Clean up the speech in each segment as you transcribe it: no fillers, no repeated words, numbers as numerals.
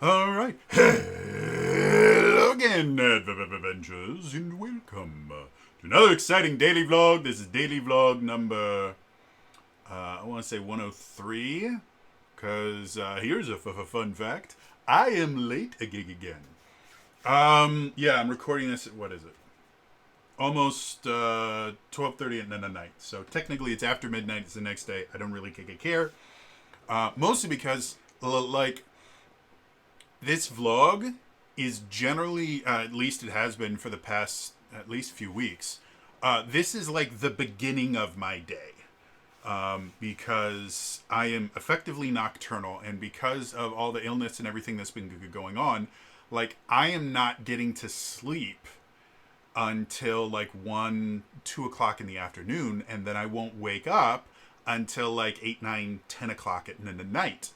All right. Hello again, Adventures, and welcome to another exciting daily vlog. This is daily vlog number, I want to say 103, because here's a fun fact. I am late a gig again. Yeah, I'm recording this at, what is it? Almost 12:30 at night. So technically it's after midnight. It's the next day. I don't really care. Mostly because, like, this vlog is generally, at least it has been for the past at least few weeks, this is like the beginning of my day. Because I am effectively nocturnal, and because of all the illness and everything that's been going on, like, I am not getting to sleep until like 1, 2 o'clock in the afternoon, and then I won't wake up until like 8, 9, 10 o'clock at night.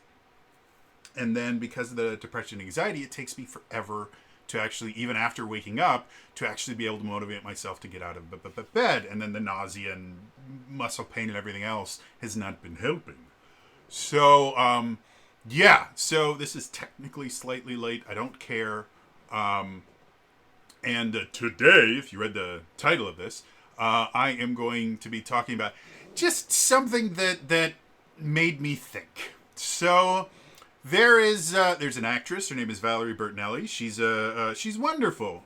And then because of the depression and anxiety, it takes me forever to actually, even after waking up, to actually be able to motivate myself to get out of bed. And then the nausea and muscle pain and everything else has not been helping. So, yeah. So this is technically slightly late. I don't care. And today, if you read the title of this, I am going to be talking about just something that made me think. So there's an actress. Her name is Valerie Bertinelli. She's wonderful.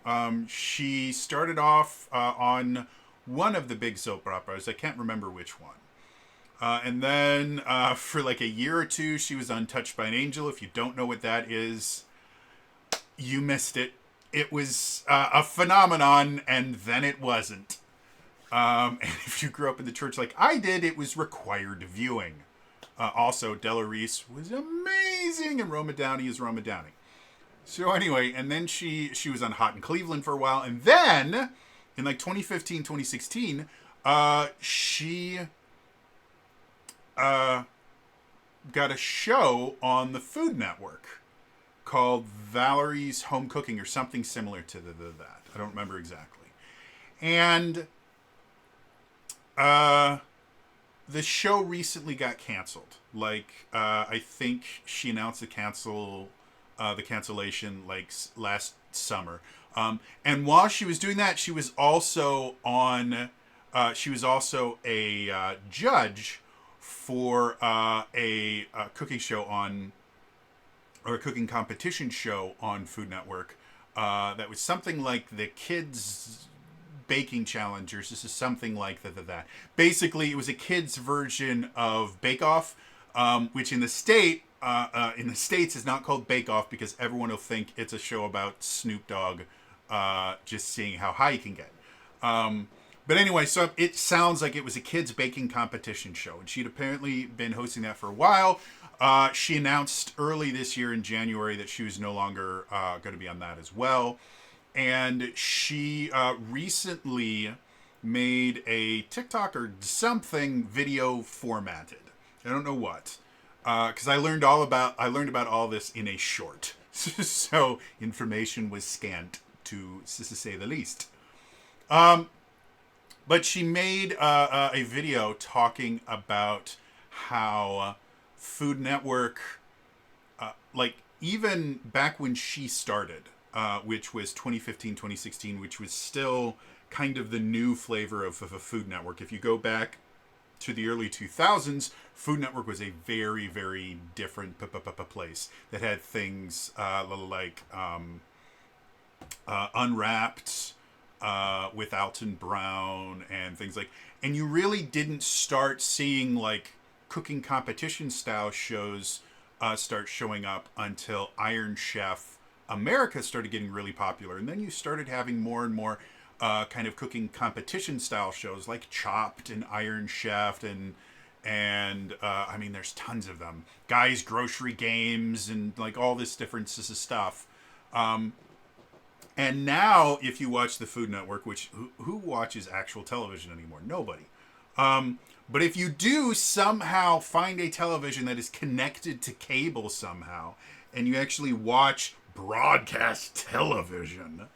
She started off on one of the big soap operas. I can't remember which one. And then for like a year or two, she was on Touched by an Angel. If you don't know what that is, you missed it. It was a phenomenon, and then it wasn't. And if you grew up in the church like I did, it was required viewing. Also, Della Reese was amazing, and Roma Downey is Roma Downey. So anyway, and then she was on Hot in Cleveland for a while, and then in like 2015, 2016, she got a show on the Food Network called Valerie's Home Cooking or something similar to that. I don't remember exactly. And the show recently got canceled. Like, I think she announced the cancellation like last summer. And while she was doing that, she was also on. She was also a judge for a cooking show on, or a cooking competition show on Food Network. That was something like the Kids Baking Challengers. This is something like that. Basically, it was a kids' version of Bake Off, which in the States is not called Bake Off because everyone will think it's a show about Snoop Dogg just seeing how high he can get. But anyway, so it sounds like it was a kids' baking competition show, and she'd apparently been hosting that for a while. She announced early this year in January that she was no longer going to be on that as well. And she recently made a TikTok or something video formatted. I don't know what. Because I learned about all this in a short. So information was scant, to say the least. But she made a video talking about how Food Network, like, even back when she started, which was 2015, 2016, which was still kind of the new flavor of a Food Network. If you go back to the early 2000s, Food Network was a very, very different place that had things like Unwrapped with Alton Brown and things like, and you really didn't start seeing like cooking competition style shows start showing up until Iron Chef America started getting really popular. And then you started having more and more kind of cooking competition style shows like Chopped and Iron Chef and I mean, there's tons of them. Guys Grocery Games and like all this different stuff. And now if you watch the Food Network, which who watches actual television anymore? Nobody. But if you do somehow find a television that is connected to cable somehow, and you actually watch broadcast television,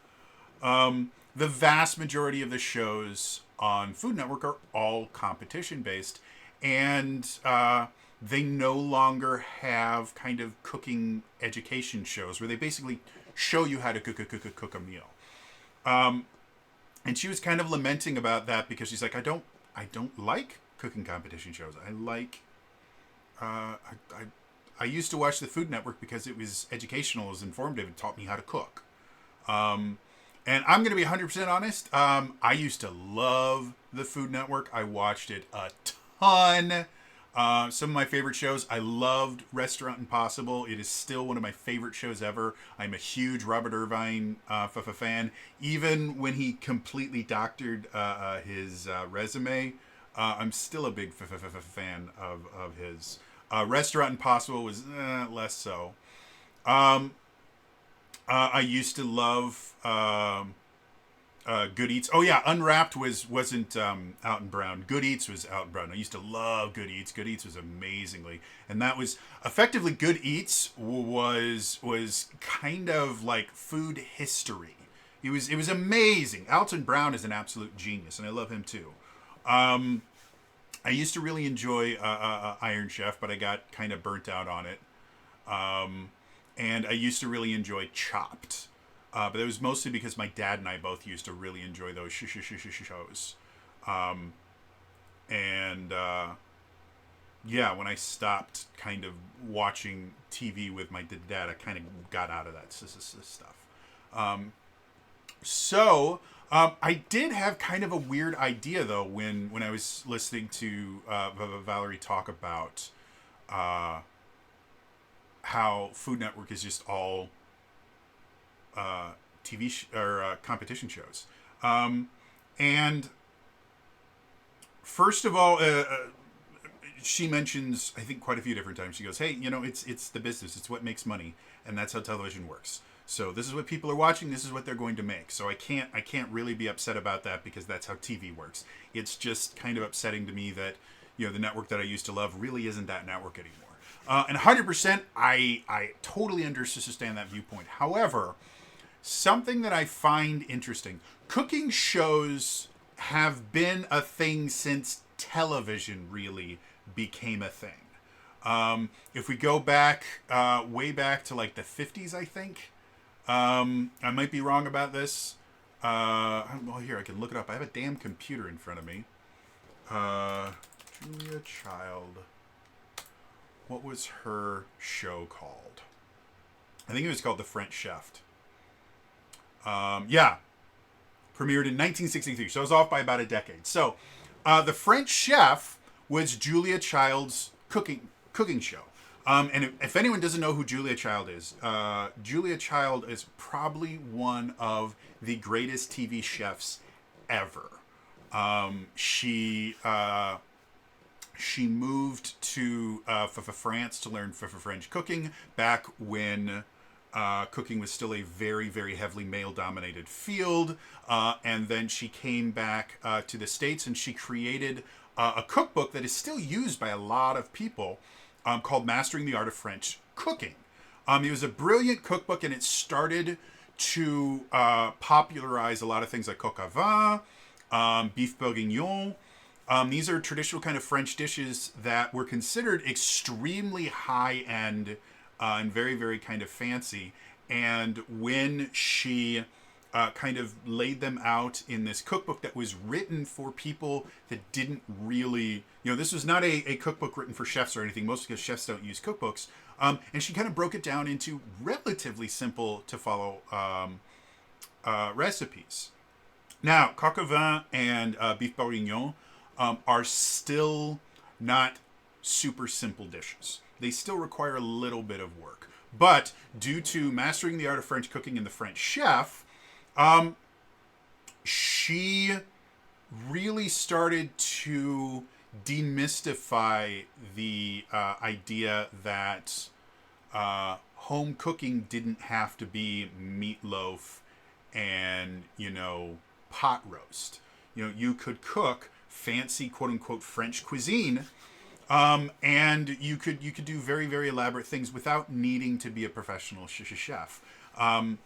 the vast majority of the shows on Food Network are all competition based. And they no longer have kind of cooking education shows where they basically show you how to cook a meal. And she was kind of lamenting about that because she's like, I don't like cooking competition shows. I like I used to watch the Food Network because it was educational, it was informative, it taught me how to cook. And I'm going to be 100% honest. I used to love the Food Network. I watched it a ton. Some of my favorite shows. I loved Restaurant Impossible. It is still one of my favorite shows ever. I'm a huge Robert Irvine fan. Even when he completely doctored his resume, I'm still a big fan of his. Restaurant Impossible was less so. I used to love Good Eats. Oh yeah, Unwrapped wasn't Alton Brown. Good Eats was Alton Brown. I used to love Good Eats. Good Eats was amazingly, and that was effectively Good Eats was kind of like food history. It was amazing. Alton Brown is an absolute genius, and I love him too. I used to really enjoy Iron Chef, but I got kind of burnt out on it. And I used to really enjoy Chopped. But it was mostly because my dad and I both used to really enjoy those shows. And yeah, when I stopped kind of watching TV with my dad, I kind of got out of that stuff. I did have kind of a weird idea, though, when I was listening to Valerie talk about how Food Network is just all or competition shows. And first of all, she mentions, I think, quite a few different times. She goes, "Hey, it's the business. It's what makes money, and that's how television works. So this is what people are watching. This is what they're going to make. So I can't really be upset about that because that's how TV works. It's just kind of upsetting to me that the network that I used to love really isn't that network anymore." And 100%, I totally understand that viewpoint. However, something that I find interesting, cooking shows have been a thing since television really became a thing. If we go back, way back to like the 50s, I think. I might be wrong about this. Well, here, I can look it up. I have a damn computer in front of me. Julia Child. What was her show called? I think it was called The French Chef. Yeah. Premiered in 1963. So I was off by about a decade. So, The French Chef was Julia Child's cooking show. And if anyone doesn't know who Julia Child is, Julia Child is probably one of the greatest TV chefs ever. She moved to France to learn French cooking back when cooking was still a very, very heavily male-dominated field. And then she came back to the States and she created a cookbook that is still used by a lot of people called Mastering the Art of French Cooking. It was a brilliant cookbook and it started to popularize a lot of things like coq au vin, beef bourguignon. These are traditional kind of French dishes that were considered extremely high-end and very, very kind of fancy. And when she kind of laid them out in this cookbook that was written for people that didn't really, this was not a cookbook written for chefs or anything, mostly because chefs don't use cookbooks. And she kind of broke it down into relatively simple to follow recipes. Now, coq au vin and beef bourguignon are still not super simple dishes. They still require a little bit of work. But due to Mastering the Art of French Cooking and The French Chef, she really started to demystify the idea that home cooking didn't have to be meatloaf and, pot roast. You could cook fancy quote-unquote French cuisine, and you could do very, very elaborate things without needing to be a professional chef. And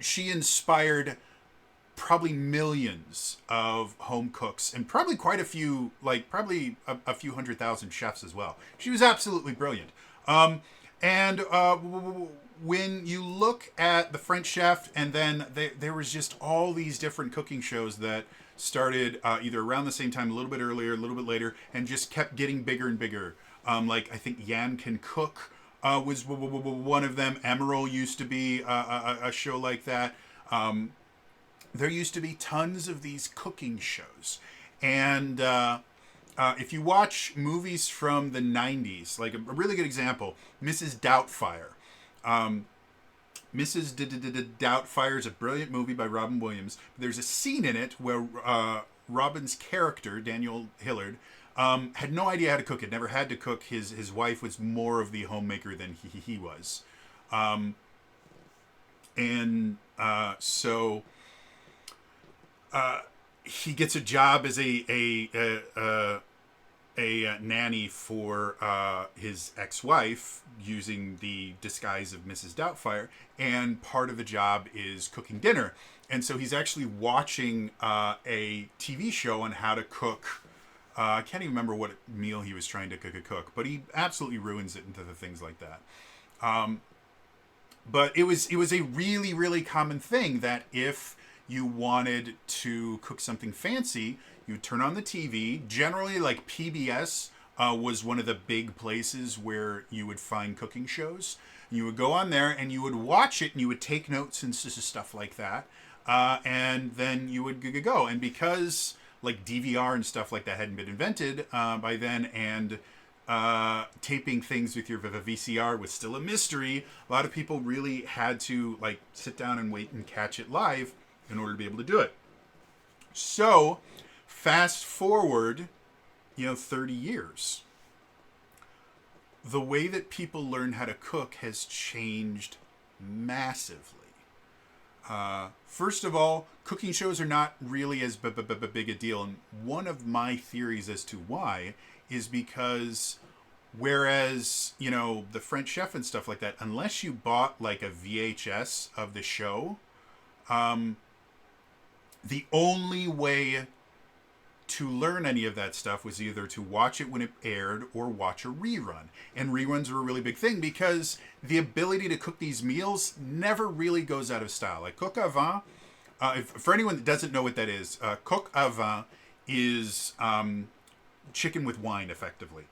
she inspired probably millions of home cooks and probably quite a few, like probably a few 100,000 chefs as well. She was absolutely brilliant. And when you look at the French Chef, and then there was just all these different cooking shows that started either around the same time, a little bit earlier, a little bit later, and just kept getting bigger and bigger. Like I think Yan Can Cook was one of them. Emerald used to be a show like that. There used to be tons of these cooking shows. And if you watch movies from the 90s, like a really good example, Mrs. Doubtfire. Mrs. Doubtfire is a brilliant movie by Robin Williams. There's a scene in it where Robin's character, Daniel Hillard, had no idea how to cook. Had never had to cook. His wife was more of the homemaker than he was. So he gets a job as a nanny for his ex-wife using the disguise of Mrs. Doubtfire, and part of the job is cooking dinner. And so he's actually watching a TV show on how to cook. I can't even remember what meal he was trying to cook, but he absolutely ruins it into the things like that. But it was a really, really common thing that if you wanted to cook something fancy, you turn on the TV. Generally, like PBS was one of the big places where you would find cooking shows. You would go on there and you would watch it and you would take notes and stuff like that. And then you would go. And because like DVR and stuff like that hadn't been invented by then, and taping things with your VCR was still a mystery, a lot of people really had to like sit down and wait and catch it live in order to be able to do it. So fast forward, 30 years. The way that people learn how to cook has changed massively. First of all, cooking shows are not really as big a deal. And one of my theories as to why is because whereas, the French Chef and stuff like that, unless you bought like a VHS of the show, the only way to learn any of that stuff was either to watch it when it aired or watch a rerun. And reruns are a really big thing because the ability to cook these meals never really goes out of style. Like coq au vin, for anyone that doesn't know what that is, coq au vin is chicken with wine, effectively.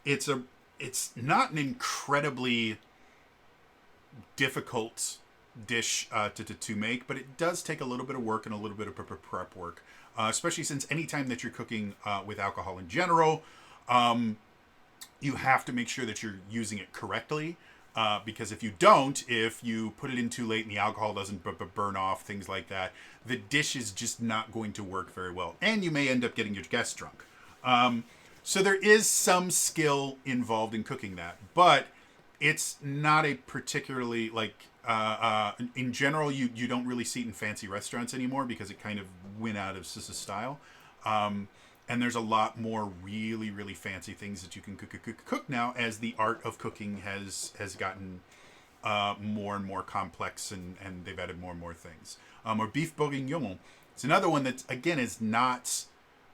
It's not an incredibly difficult dish to make, but it does take a little bit of work and a little bit of prep work, especially since anytime that you're cooking with alcohol in general, you have to make sure that you're using it correctly, because if you don't, if you put it in too late and the alcohol doesn't burn off, things like that, the dish is just not going to work very well, and you may end up getting your guests drunk. So there is some skill involved in cooking that, but it's not a particularly in general, you don't really see it in fancy restaurants anymore because it kind of went out of style. And there's a lot more really, really fancy things that you can cook now as the art of cooking has gotten more and more complex, and they've added more and more things. Or beef bourguignon. It's another one that, again, is not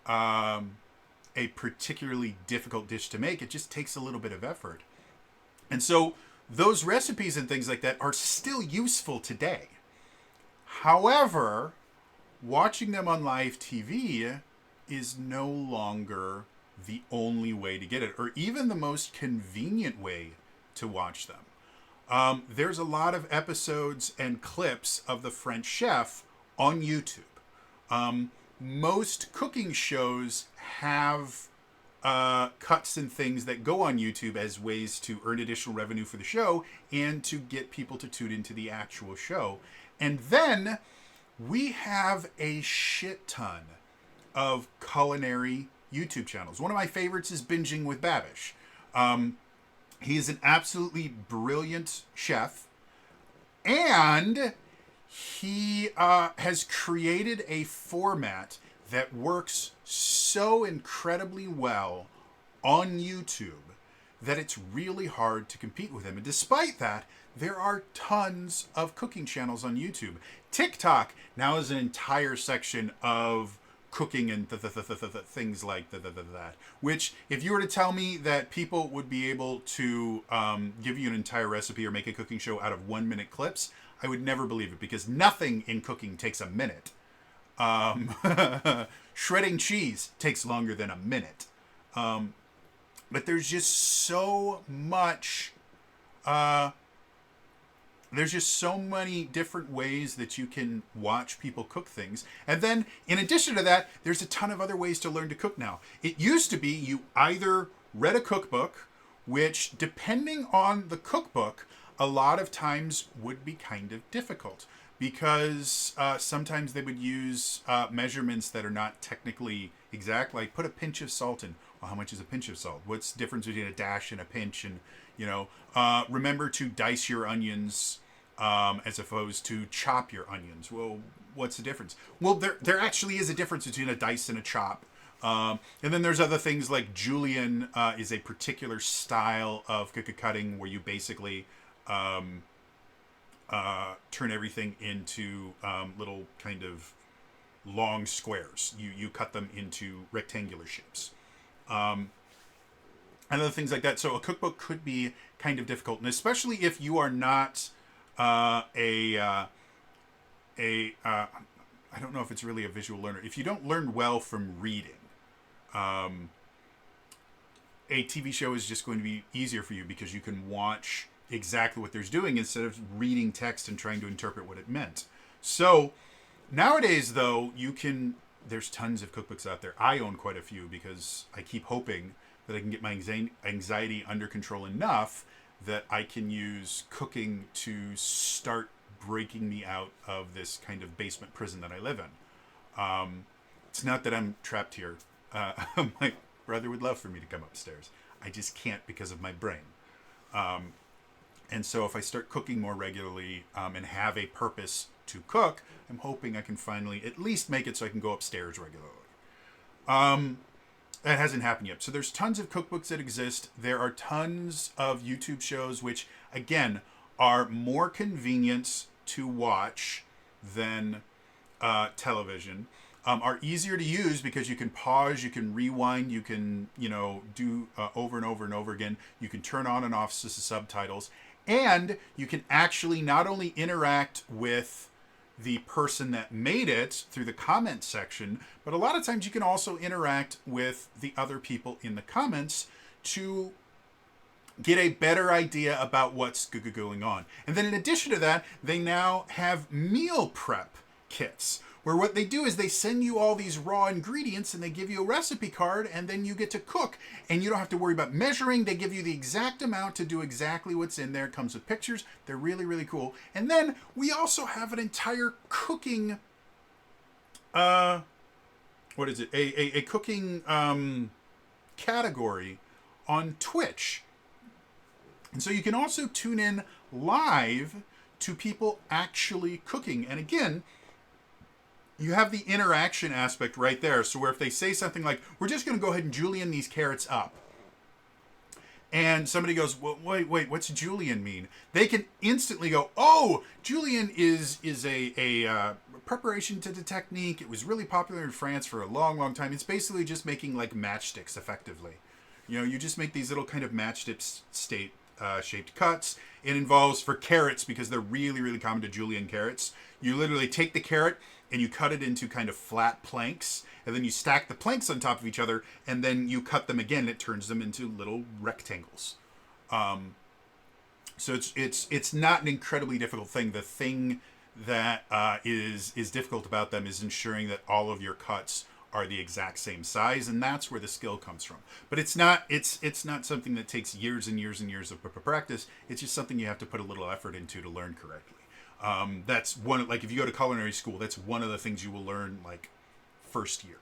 a particularly difficult dish to make. It just takes a little bit of effort. And so those recipes and things like that are still useful today. However, watching them on live TV is no longer the only way to get it, or even the most convenient way to watch them. There's a lot of episodes and clips of the French Chef on YouTube. Most cooking shows have cuts and things that go on YouTube as ways to earn additional revenue for the show and to get people to tune into the actual show. And then we have a shit ton of culinary YouTube channels. One of my favorites is Binging with Babish. He is an absolutely brilliant chef, and he has created a format that works so incredibly well on YouTube that it's really hard to compete with him. And despite that, there are tons of cooking channels on YouTube. TikTok now is an entire section of cooking and things like that. Which, if you were to tell me that people would be able to give you an entire recipe or make a cooking show out of 1-minute clips, I would never believe it, because nothing in cooking takes a minute. Shredding cheese takes longer than a minute. But there's just so much. There's just so many different ways that you can watch people cook things. And then, in addition to that, there's a ton of other ways to learn to cook now. It used to be you either read a cookbook, which, depending on the cookbook, a lot of times would be kind of difficult, because sometimes they would use measurements that are not technically exact, like put a pinch of salt in. Well, how much is a pinch of salt? What's the difference between a dash and a pinch? And, remember to dice your onions as opposed to chop your onions. Well, what's the difference? Well, there actually is a difference between a dice and a chop. And then there's other things like julienne is a particular style of cutting where you basically turn everything into little kind of long squares. You cut them into rectangular shapes. And other things like that. So a cookbook could be kind of difficult, and especially if you are not I don't know if it's really a visual learner. If you don't learn well from reading, a TV show is just going to be easier for you, because you can watch exactly what they're doing instead of reading text and trying to interpret what it meant. So nowadays, though, there's tons of cookbooks out there. I own quite a few, because I keep hoping that I can get my anxiety under control enough that I can use cooking to start breaking me out of this kind of basement prison that I live in. It's not that I'm trapped here. My brother would love for me to come upstairs. I just can't because of my brain. And so if I start cooking more regularly and have a purpose to cook, I'm hoping I can finally at least make it so I can go upstairs regularly. That hasn't happened yet. So there's tons of cookbooks that exist. There are tons of YouTube shows, which, again, are more convenient to watch than television. Are easier to use because you can pause, you can rewind, you can, do over and over and over again. You can turn on and off subtitles. And you can actually not only interact with the person that made it through the comment section, but a lot of times you can also interact with the other people in the comments to get a better idea about what's going on. And then in addition to that, they now have meal prep kits, where what they do is they send you all these raw ingredients and they give you a recipe card, and then you get to cook, and you don't have to worry about measuring. They give you the exact amount to do exactly what's in there. It comes with pictures. They're really, really cool. And then we also have an entire cooking, a cooking category on Twitch. And so you can also tune in live to people actually cooking. And again, you have the interaction aspect right there. So where if they say something like, we're just going to go ahead and julienne these carrots up, and somebody goes, well, wait, what's julienne mean? They can instantly go, oh, julienne is a preparation to the technique. It was really popular in France for a long, long time. It's basically just making like matchsticks effectively. You just make these little kind of matchstick shaped cuts. It involves, for carrots, because they're really, really common to julienne carrots, you literally take the carrot and you cut it into kind of flat planks, and then you stack the planks on top of each other, and then you cut them again, and it turns them into little rectangles. So it's not an incredibly difficult thing. The thing that is difficult about them is ensuring that all of your cuts are the exact same size, and that's where the skill comes from. But it's not something that takes years and years and years of practice. It's just something you have to put a little effort into to learn correctly. That's one, like if you go to culinary school, that's one of the things you will learn like first year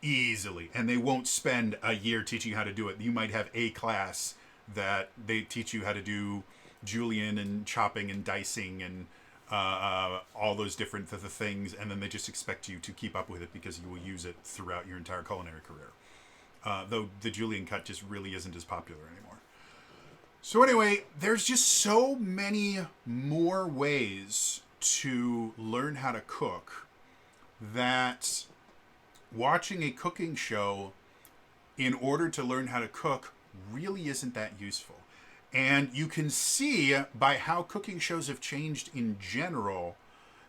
easily, and they won't spend a year teaching you how to do it. You might have a class that they teach you how to do julienne and chopping and dicing and all those different things, and then they just expect you to keep up with it because you will use it throughout your entire culinary career. though the julienne cut just really isn't as popular anymore. So anyway, there's just so many more ways to learn how to cook that watching a cooking show in order to learn how to cook really isn't that useful. And you can see by how cooking shows have changed in general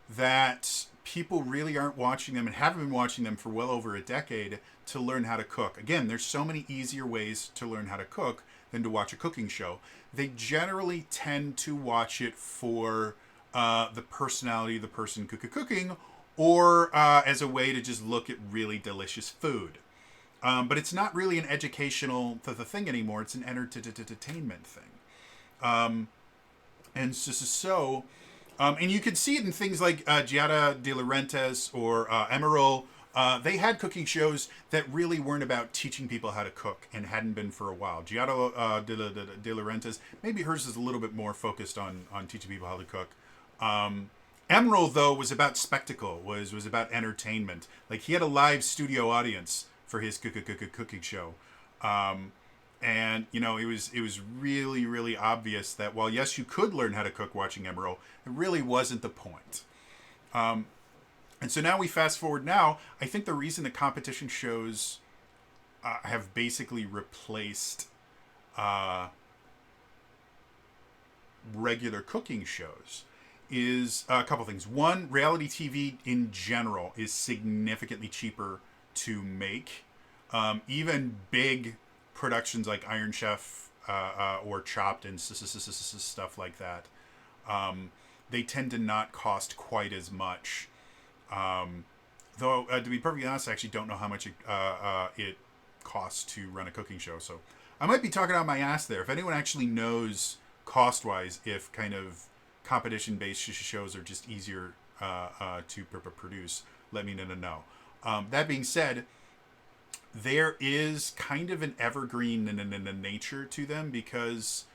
that people really aren't watching them and haven't been watching them for well over a decade to learn how to cook. Again, there's so many easier ways to learn how to cook than to watch a cooking show. They generally tend to watch it for the personality of the person cooking, or as a way to just look at really delicious food. But it's not really an educational thing anymore. It's an entertainment thing. And you could see it in things like Giada De Laurentiis or Emeril. They had cooking shows that really weren't about teaching people how to cook and hadn't been for a while. Giada De Laurentiis, maybe hers is a little bit more focused on teaching people how to cook. Emeril, though, was about spectacle, was about entertainment. Like, he had a live studio audience for his cooking show. And, you know, it was really, really obvious that while, yes, you could learn how to cook watching Emeril, it really wasn't the point. And so now we fast forward now. I think the reason the competition shows have basically replaced regular cooking shows is a couple things. One, reality TV in general is significantly cheaper to make. Even big productions like Iron Chef or Chopped and stuff like that, they tend to not cost quite as much. Though, to be perfectly honest, I actually don't know how much it costs to run a cooking show. So I might be talking out my ass there. If anyone actually knows cost-wise if kind of competition-based shows are just easier to produce, let me know. That being said, there is kind of an evergreen nature to them because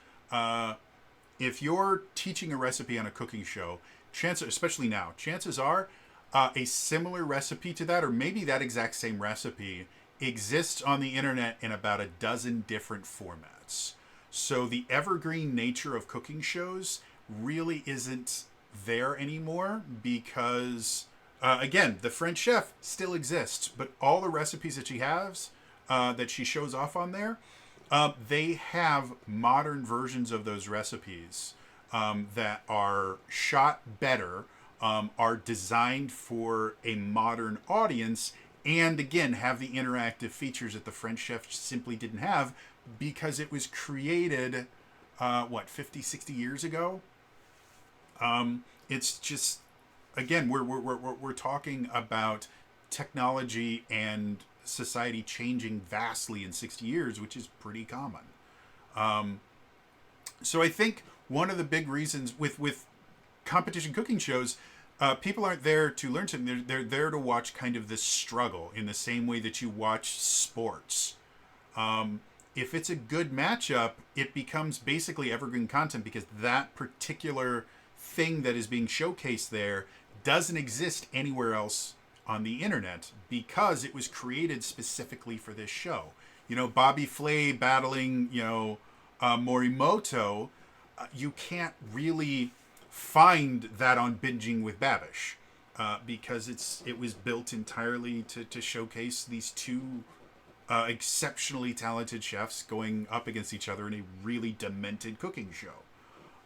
if you're teaching a recipe on a cooking show, especially now, chances are a similar recipe to that, or maybe that exact same recipe, exists on the internet in about a dozen different formats. So the evergreen nature of cooking shows really isn't there anymore because, again, the French Chef still exists, but all the recipes that she has, that she shows off on there, they have modern versions of those recipes that are shot better, are designed for a modern audience, and again, have the interactive features that the French Chef simply didn't have because it was created, 50, 60 years ago? It's just, again, we're talking about technology and society changing vastly in 60 years, which is pretty common. So I think one of the big reasons with competition cooking shows, people aren't there to learn something. They're there to watch kind of this struggle in the same way that you watch sports. If it's a good matchup, it becomes basically evergreen content because that particular thing that is being showcased there doesn't exist anywhere else on the internet because it was created specifically for this show. You know, Bobby Flay battling, Morimoto, you can't really find that on Binging with Babish because it was built entirely to showcase these two exceptionally talented chefs going up against each other in a really demented cooking show.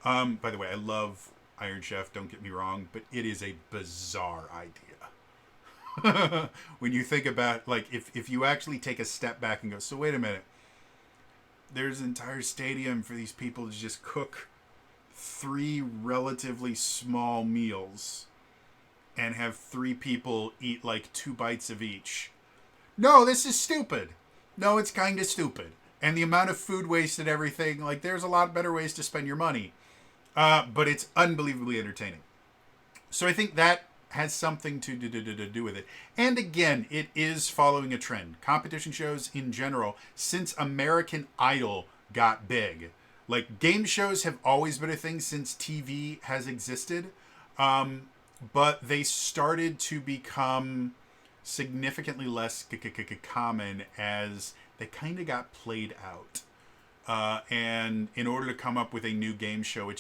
By the way, I love Iron Chef, don't get me wrong, but it is a bizarre idea. When you think about, like, if you actually take a step back and go, so wait a minute, there's an entire stadium for these people to just cook 3 relatively small meals and have 3 people eat like 2 bites of each. No, this is stupid. No, it's kind of stupid. And the amount of food waste and everything, like, there's a lot better ways to spend your money. But it's unbelievably entertaining. So I think that has something to do with it. And again, it is following a trend. Competition shows in general, since American Idol got big, like, game shows have always been a thing since TV has existed, but they started to become significantly less common as they kind of got played out. And in order to come up with a new game show,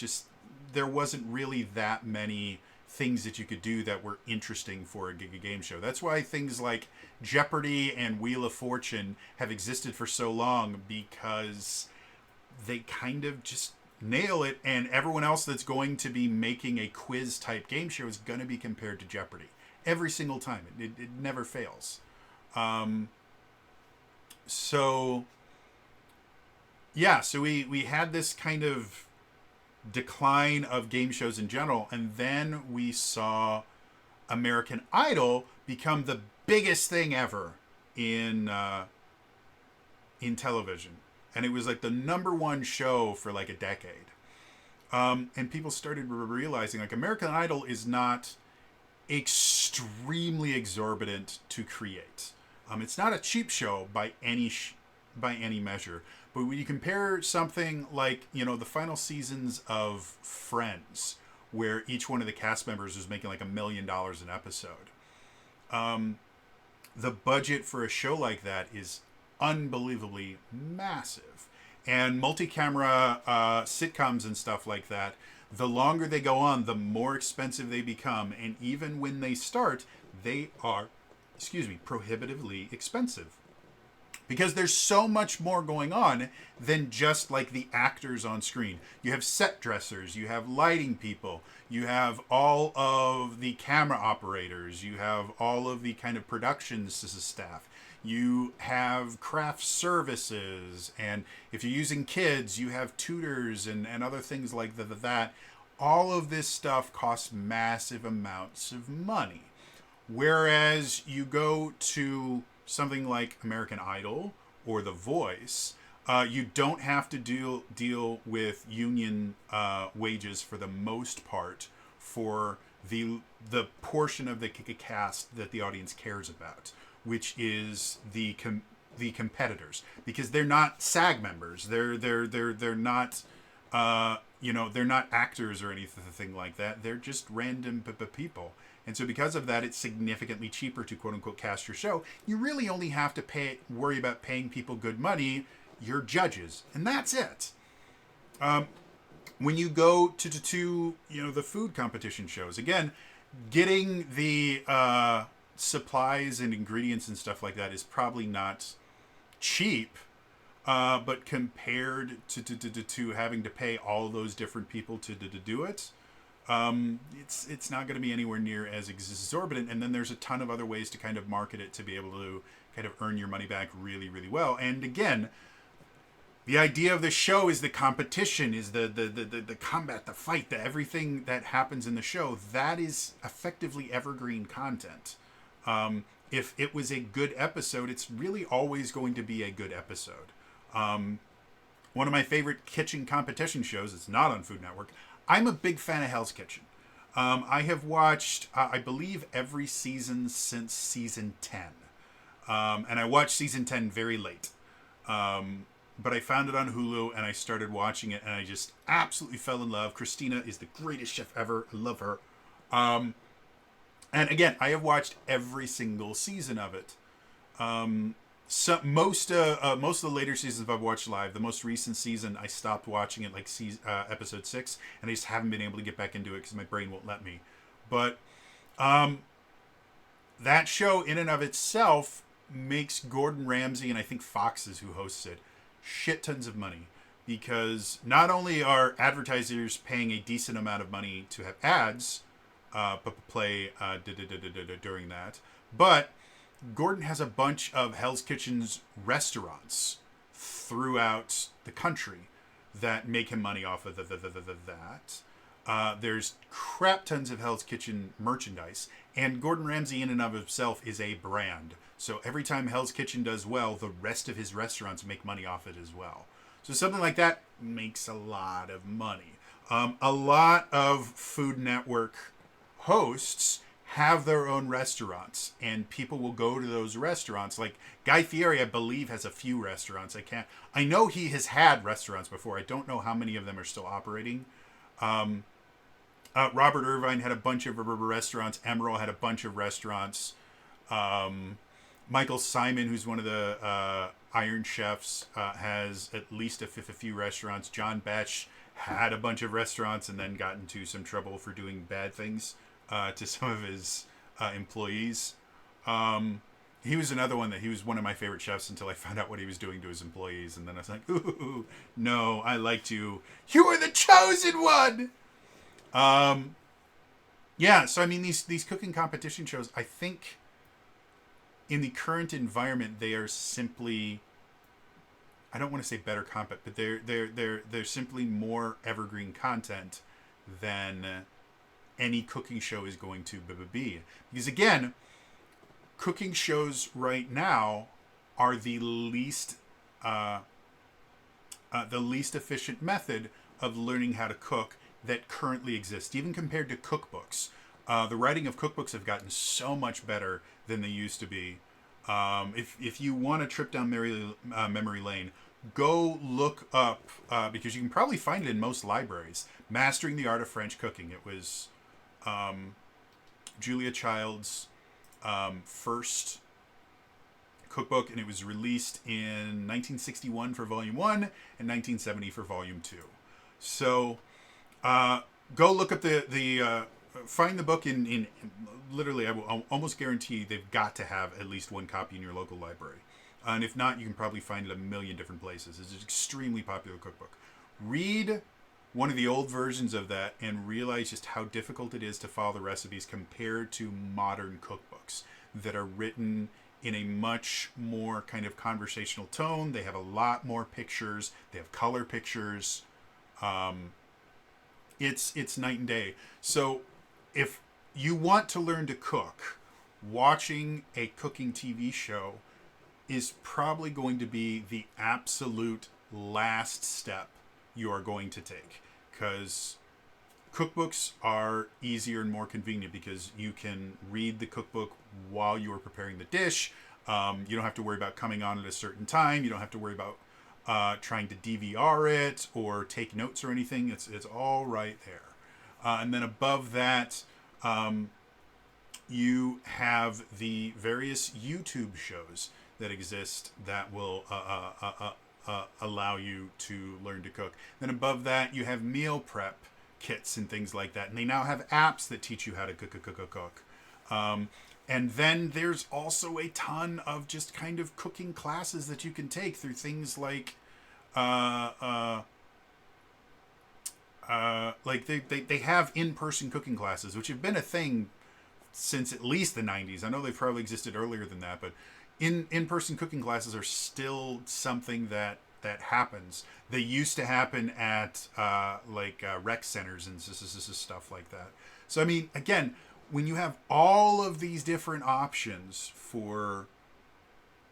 there wasn't really that many things that you could do that were interesting for a game show. That's why things like Jeopardy and Wheel of Fortune have existed for so long, because they kind of just nail it, and everyone else that's going to be making a quiz type game show is going to be compared to Jeopardy every single time. It never fails. So we had this kind of decline of game shows in general, and then we saw American Idol become the biggest thing ever in television, and it was like the number one show for like a decade. And people started realizing like American Idol is not extremely exorbitant to create. It's not a cheap show by any measure. But when you compare something like, the final seasons of Friends, where each one of the cast members was making like $1 million an episode, the budget for a show like that is unbelievably massive. And multi-camera sitcoms and stuff like that, the longer they go on, the more expensive they become. And even when they start, they are, prohibitively expensive. Because there's so much more going on than just like the actors on screen. You have set dressers, you have lighting people, you have all of the camera operators, you have all of the kind of production staff, you have craft services, and if you're using kids, you have tutors and other things like that. All of this stuff costs massive amounts of money. Whereas you go to something like American Idol or The Voice, you don't have to deal with union wages for the most part for the portion of the cast that the audience cares about, which is the competitors, because they're not SAG members. They're not they're not actors or anything like that. They're just random people. And so because of that, it's significantly cheaper to quote-unquote cast your show. You really only have to worry about paying people good money, your judges, and that's it. When you go to the food competition shows, again, getting the supplies and ingredients and stuff like that is probably not cheap, but compared to having to pay all those different people to do it, it's not going to be anywhere near as exorbitant. And then there's a ton of other ways to kind of market it to be able to kind of earn your money back really, really well. And again, the idea of the show is the competition, is the combat, the fight, the everything that happens in the show. That is effectively evergreen content. If it was a good episode, it's really always going to be a good episode. One of my favorite kitchen competition shows, it's not on Food Network. I'm a big fan of Hell's Kitchen. I have watched, I believe, every season since season 10. And I watched season 10 very late. But I found it on Hulu and I started watching it and I just absolutely fell in love. Christina is the greatest chef ever. I love her. And again, I have watched every single season of it. Most of the later seasons I've watched live. The most recent season I stopped watching it like episode 6, and I just haven't been able to get back into it because my brain won't let me. But that show in and of itself makes Gordon Ramsay, and I think Fox is who hosts it, shit tons of money, because not only are advertisers paying a decent amount of money to have ads play during that, but Gordon has a bunch of Hell's Kitchen's restaurants throughout the country that make him money off of that. There's crap tons of Hell's Kitchen merchandise, and Gordon Ramsay in and of himself is a brand. So every time Hell's Kitchen does well, the rest of his restaurants make money off it as well. So something like that makes a lot of money. A lot of Food Network hosts have their own restaurants, and people will go to those restaurants. Like Guy Fieri, I believe, has a few restaurants. I know he has had restaurants before. I don't know how many of them are still operating. Robert Irvine had a bunch of restaurants. Emeril had a bunch of restaurants. Michael Simon, who's one of the Iron Chefs, has at least a few restaurants. John Batch had a bunch of restaurants and then got into some trouble for doing bad things to some of his employees. He was another one that he was one of my favorite chefs until I found out what he was doing to his employees. And then I was like, ooh, no, I liked you. You were the chosen one! Yeah, so I mean, these cooking competition shows, I think in the current environment, they are simply, I don't want to say better content, but they're simply more evergreen content than any cooking show is going to be. Because again, cooking shows right now are the least efficient method of learning how to cook that currently exists, even compared to cookbooks. The writing of cookbooks have gotten so much better than they used to be. If you want to trip down memory lane, go look up, because you can probably find it in most libraries, Mastering the Art of French Cooking. It was Julia Child's first cookbook, and it was released in 1961 for Volume 1 and 1970 for Volume 2. So go look up find the book in literally, I will almost guarantee they've got to have at least one copy in your local library. And if not, you can probably find it a million different places. It's an extremely popular cookbook. Read one of the old versions of that and realize just how difficult it is to follow the recipes compared to modern cookbooks that are written in a much more kind of conversational tone. They have a lot more pictures. They have color pictures. It's night and day. So if you want to learn to cook, watching a cooking TV show is probably going to be the absolute last step you are going to take, because cookbooks are easier and more convenient because you can read the cookbook while you are preparing the dish. You don't have to worry about coming on at a certain time. You don't have to worry about trying to DVR it or take notes or anything. It's all right there. And then above that, you have the various YouTube shows that exist that will allow you to learn to cook. Then above that, you have meal prep kits and things like that. And they now have apps that teach you how to cook. And then there's also a ton of just kind of cooking classes that you can take through things like they have in-person cooking classes, which have been a thing since at least the 90s. I know they've probably existed earlier than that, but in-person cooking classes are still something that happens. They used to happen at rec centers and stuff like that. So I mean, again, when you have all of these different options for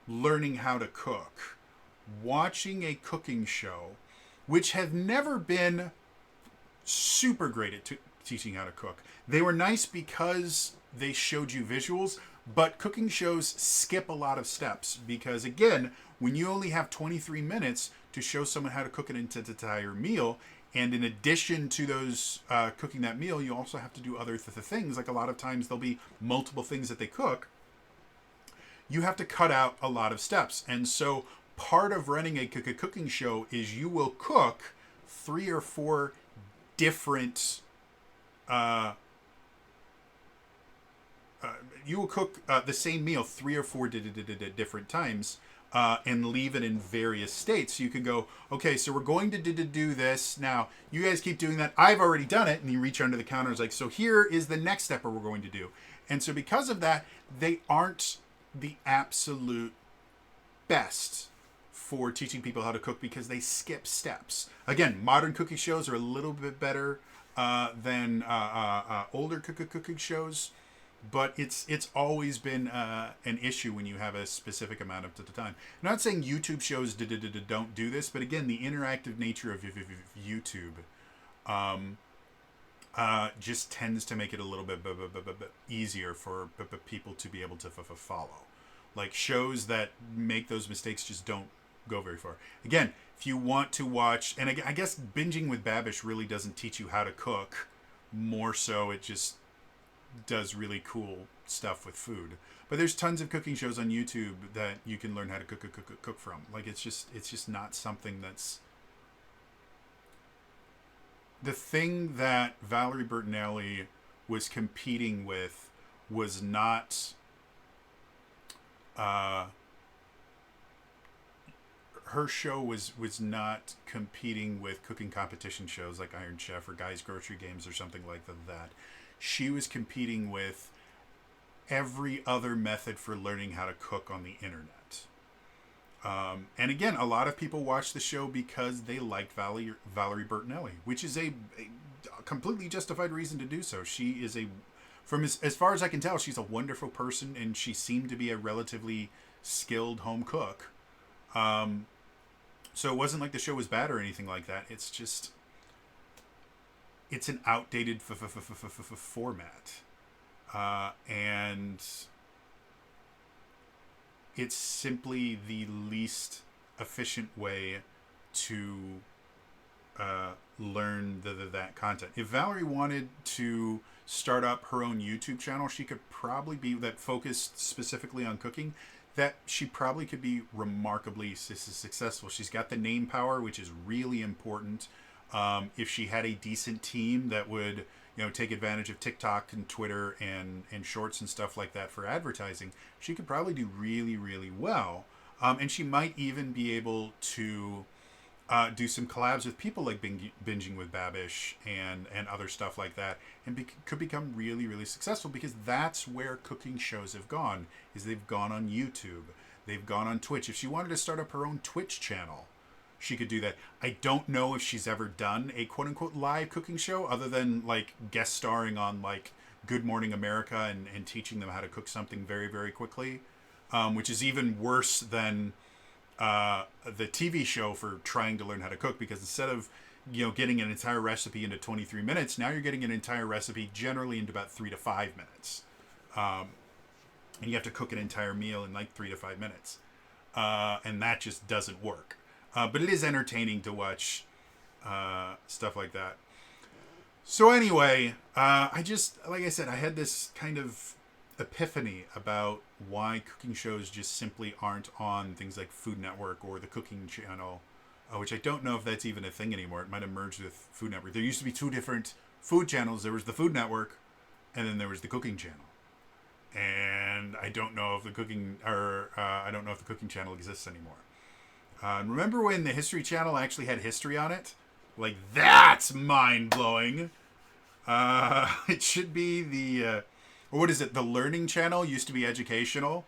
learning how to cook, watching a cooking show, which have never been super great at teaching how to cook. They were nice because they showed you visuals, but cooking shows skip a lot of steps because, again, when you only have 23 minutes to show someone how to cook an entire meal, and in addition to those cooking that meal, you also have to do other things. Like a lot of times there'll be multiple things that they cook. You have to cut out a lot of steps. And so part of running a cooking show is you will cook 3 or 4 different you will cook the same meal 3 or 4 different times and leave it in various states. So you can go, okay, so we're going to do this. Now, you guys keep doing that. I've already done it. And you reach under the counter. It's like, so here is the next step we're going to do. And so because of that, they aren't the absolute best for teaching people how to cook because they skip steps. Again, modern cooking shows are a little bit better than older cooking shows. But it's always been an issue when you have a specific amount of time. I'm not saying YouTube shows don't do this, but again, the interactive nature of YouTube just tends to make it a little bit easier for people to be able to follow. Like shows that make those mistakes just don't go very far. Again, if you want to watch, and I guess Binging with Babish really doesn't teach you how to cook. More so, it just does really cool stuff with food. But there's tons of cooking shows on YouTube that you can learn how to cook from. Like it's just not something that's the thing that Valerie Bertinelli was competing with was not her show was not competing with cooking competition shows like Iron Chef or Guy's Grocery Games or something like that. She was competing with every other method for learning how to cook on the internet. And again, a lot of people watch the show because they liked Valerie Bertinelli, which is a completely justified reason to do so. She is from as far as I can tell, she's a wonderful person, and she seemed to be a relatively skilled home cook. So it wasn't like the show was bad or anything like that. It's just, it's an outdated format. And it's simply the least efficient way to learn that content. If Valerie wanted to start up her own YouTube channel, she could probably be that focused specifically on cooking. That she probably could be remarkably successful. She's got the name power, which is really important. If she had a decent team that would, take advantage of TikTok and Twitter and shorts and stuff like that for advertising, she could probably do really, really well. And she might even be able to do some collabs with people like Binging with Babish and other stuff like that, and could become really, really successful, because that's where cooking shows have gone, is they've gone on YouTube, they've gone on Twitch. If she wanted to start up her own Twitch channel, she could do that. I don't know if she's ever done a quote-unquote live cooking show other than like guest starring on like Good Morning America and teaching them how to cook something very, very quickly, which is even worse than the TV show for trying to learn how to cook, because instead of getting an entire recipe into 23 minutes, now you're getting an entire recipe generally into about 3 to 5 minutes, and you have to cook an entire meal in like 3 to 5 minutes, and that just doesn't work. But it is entertaining to watch stuff like that. So anyway, I just, like I said, I had this kind of epiphany about why cooking shows just simply aren't on things like Food Network or the Cooking Channel, which I don't know if that's even a thing anymore. It might have merged with Food Network. There used to be two different food channels. There was the Food Network, and then there was the Cooking Channel. And I don't know if the Cooking Channel exists anymore. Remember when the History Channel actually had history on it? Like, that's mind-blowing. It should be the what is it? The Learning Channel used to be educational.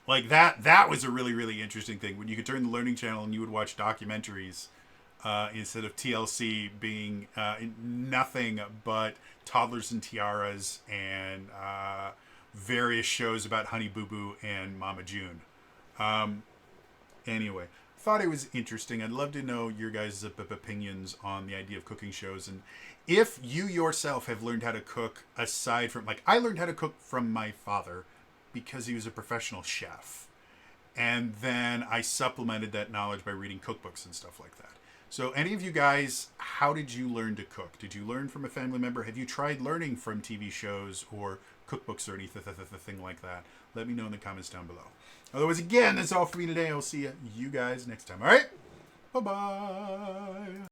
Like that was a really, really interesting thing, when you could turn the Learning Channel and you would watch documentaries instead of TLC being nothing but toddlers and tiaras and various shows about Honey Boo Boo and Mama June. Anyway, thought it was interesting. I'd love to know your guys' opinions on the idea of cooking shows, and if you yourself have learned how to cook aside from, like, I learned how to cook from my father because he was a professional chef, and then I supplemented that knowledge by reading cookbooks and stuff like that. So any of you guys, how did you learn to cook? Did you learn from a family member? Have you tried learning from TV shows or cookbooks or anything like that? Let me know in the comments down below. Otherwise, again, that's all for me today. I'll see you guys next time. All right? Bye-bye.